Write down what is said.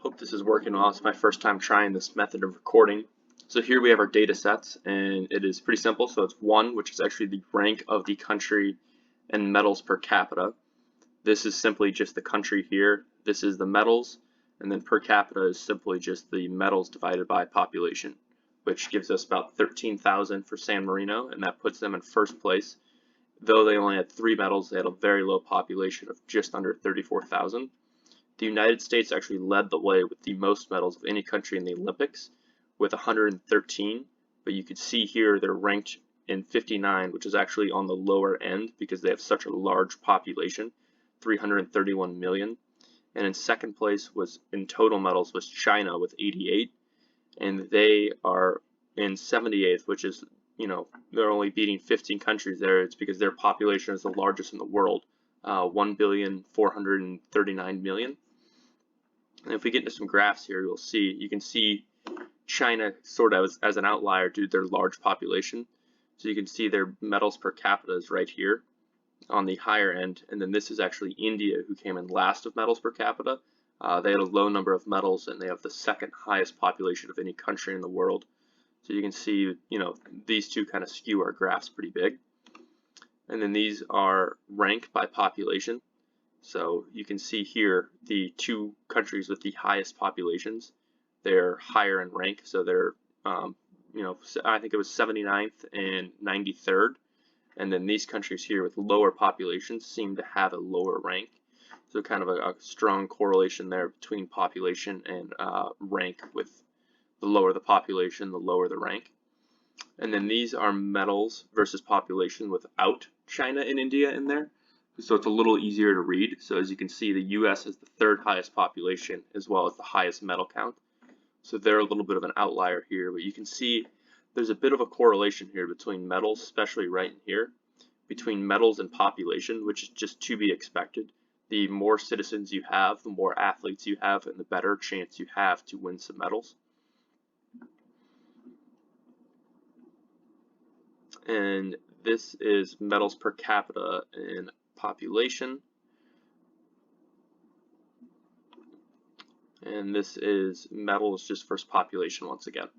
Hope this is working well. It's my first time trying this method of recording. So here we have our data sets, and it is pretty simple. So it's 1, which is actually the rank of the country and metals per capita. This is simply just the country here. This is the metals, and then per capita is simply just the metals divided by population, which gives us about 13,000 for San Marino, and that puts them in first place. Though they only had 3 metals, they had a very low population of just under 34,000. The United States actually led the way with the most medals of any country in the Olympics with 113, but you can see here they're ranked in 59, which is actually on the lower end because they have such a large population, 331 million. And in second place was in total medals was China with 88, and they are in 78th, which is, they're only beating 15 countries there. It's because their population is the largest in the world, 1,439,000,000. And if we get into some graphs here, you can see China sort of as an outlier due to their large population. So you can see their metals per capita is right here on the higher end, and then this is actually India, who came in last of metals per capita. They had a low number of metals, and they have the second highest population of any country in the world. So you can see, these two kind of skew our graphs pretty big. And then these are ranked by population. So you can see here the two countries with the highest populations. They're higher in rank, so they're, I think it was 79th and 93rd. And then these countries here with lower populations seem to have a lower rank. So kind of a strong correlation there between population and rank, with the lower the population, the lower the rank. And then these are metals versus population without China and India in there. So it's a little easier to read. So as you can see, the US has the third highest population as well as the highest metal count. So they're a little bit of an outlier here, but you can see there's a bit of a correlation here between metals, especially right in here, between metals and population, which is just to be expected. The more citizens you have, the more athletes you have, and the better chance you have to win some medals. And this is metals per capita in population. And this is metals just versus population once again.